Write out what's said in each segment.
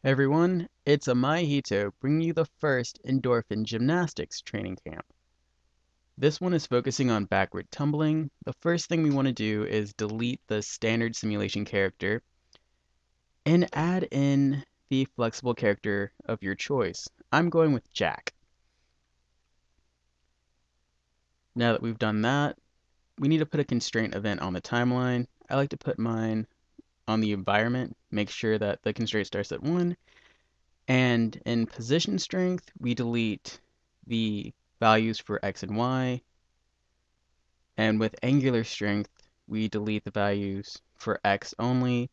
Hey everyone, it's AmaiHito bringing you the first endorphin gymnastics training camp. This one is focusing on backward tumbling. The first thing we want to do is delete the standard simulation character and add in the flexible character of your choice. I'm going with Jack. Now that we've done that, we need to put a constraint event on the timeline. I like to put mine on the environment, make sure that the constraint starts at 1. And in position strength, we delete the values for x and y. And with angular strength, we delete the values for x only.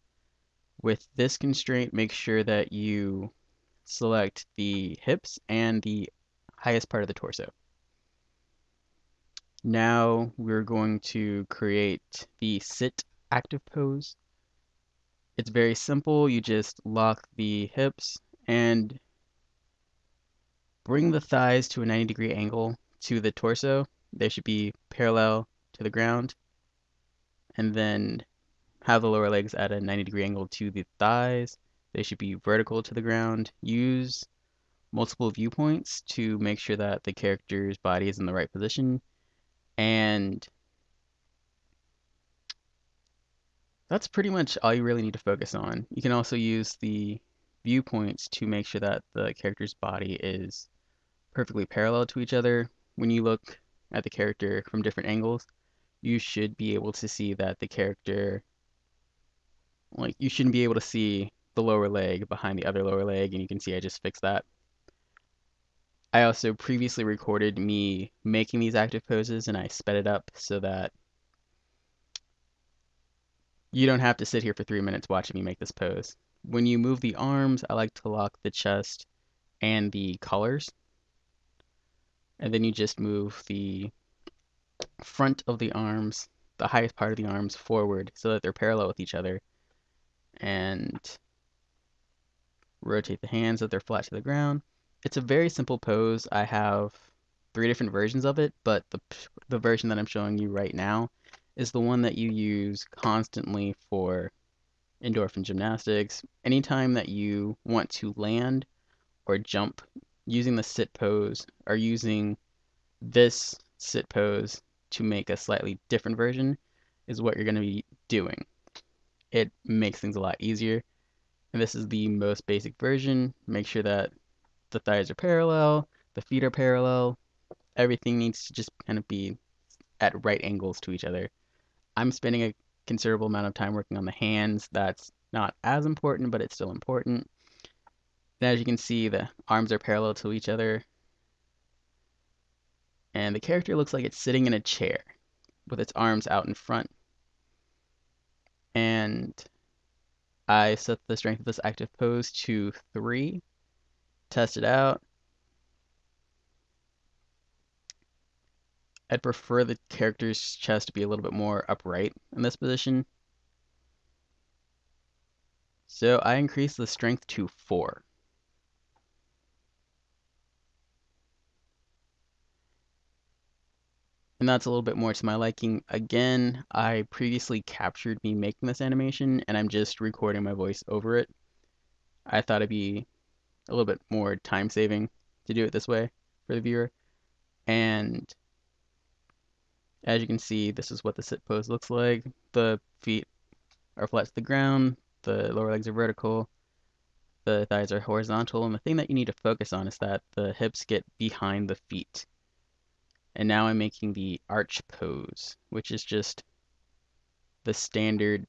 With this constraint, make sure that you select the hips and the highest part of the torso. Now we're going to create the sit active pose. It's very simple. You just lock the hips and bring the thighs to a 90-degree angle to the torso. They should be parallel to the ground. And then have the lower legs at a 90-degree angle to the thighs. They should be vertical to the ground. Use multiple viewpoints to make sure that the character's body is in the right position. And that's pretty much all you really need to focus on. You can also use the viewpoints to make sure that the character's body is perfectly parallel to each other. When you look at the character from different angles, you should be able to see that the character, like, you shouldn't be able to see the lower leg behind the other lower leg, and you can see I just fixed that. I also previously recorded me making these active poses and I sped it up so that you don't have to sit here for 3 minutes watching me make this pose. When you move the arms, I like to lock the chest and the collars, and then you just move the front of the arms, the highest part of the arms, forward so that they're parallel with each other, and rotate the hands so that they're flat to the ground. It's a very simple pose. I have 3 different versions of it, but the version that I'm showing you right now is the one that you use constantly for endorphin gymnastics. Anytime that you want to land or jump using the sit pose or using this sit pose to make a slightly different version is what you're going to be doing. It makes things a lot easier. And this is the most basic version. Make sure that the thighs are parallel, the feet are parallel. Everything needs to just kind of be at right angles to each other. I'm spending a considerable amount of time working on the hands. That's not as important, but it's still important. And as you can see, the arms are parallel to each other. And the character looks like it's sitting in a chair with its arms out in front. And I set the strength of this active pose to 3, test it out. I'd prefer the character's chest to be a little bit more upright in this position. So I increased the strength to 4. And that's a little bit more to my liking. Again, I previously captured me making this animation, and I'm just recording my voice over it. I thought it'd be a little bit more time saving to do it this way for the viewer. And as you can see, this is what the sit pose looks like. The feet are flat to the ground, the lower legs are vertical, the thighs are horizontal, and the thing that you need to focus on is that the hips get behind the feet. And now I'm making the arch pose, which is just the standard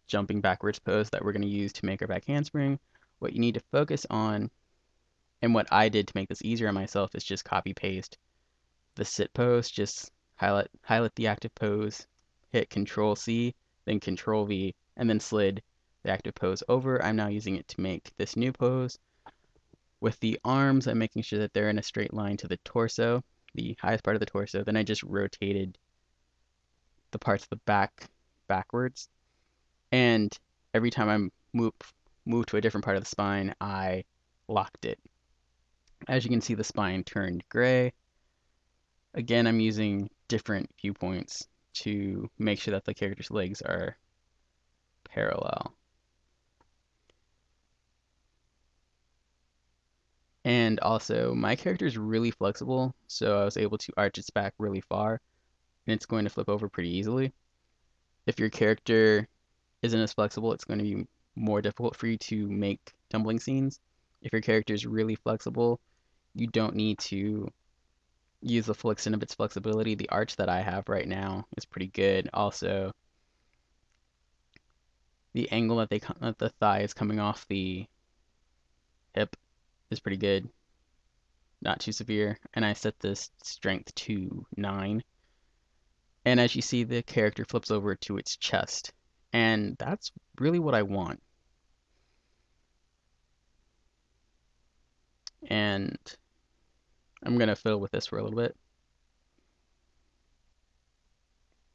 jumping backwards pose that we're going to use to make our back handspring. What you need to focus on, and what I did to make this easier on myself, is just copy paste the sit pose, just highlight the active pose, hit Control C, then Control V, and then slid the active pose over. I'm now using it to make this new pose. With the arms, I'm making sure that they're in a straight line to the torso, the highest part of the torso. Then I just rotated the parts of the back backwards. And every time I move to a different part of the spine, I locked it. As you can see, the spine turned gray. Again, I'm using different viewpoints to make sure that the character's legs are parallel. And also, my character is really flexible, so I was able to arch its back really far, and it's going to flip over pretty easily. If your character isn't as flexible, it's going to be more difficult for you to make tumbling scenes. If your character is really flexible, you don't need to use the full extent of its flexibility. The arch that I have right now is pretty good. Also, the angle that the thigh is coming off the hip is pretty good, not too severe. And I set this strength to 9. And as you see, the character flips over to its chest. And that's really what I want. And I'm going to fiddle with this for a little bit.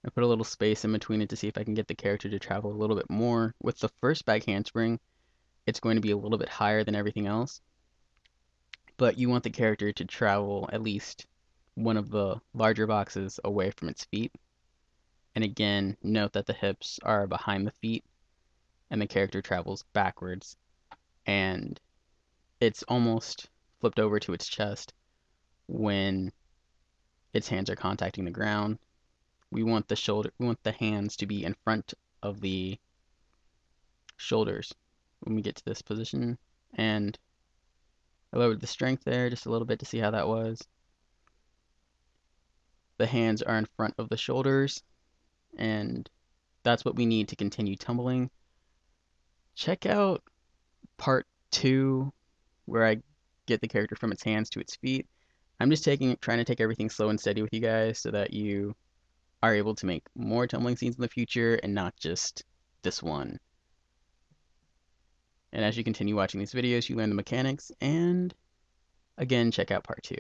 I put a little space in between it to see if I can get the character to travel a little bit more. With the first back handspring, it's going to be a little bit higher than everything else, but you want the character to travel at least one of the larger boxes away from its feet. And again, note that the hips are behind the feet and the character travels backwards, and it's almost flipped over to its chest when its hands are contacting the ground. We want the hands to be in front of the shoulders when we get to this position. And I lowered the strength there just a little bit to see how that was. The hands are in front of the shoulders, and that's what we need to continue tumbling. Check out part 2 where I get the character from its hands to its feet. I'm just trying to take everything slow and steady with you guys so that you are able to make more tumbling scenes in the future and not just this one. And as you continue watching these videos, you learn the mechanics, and again, check out part 2.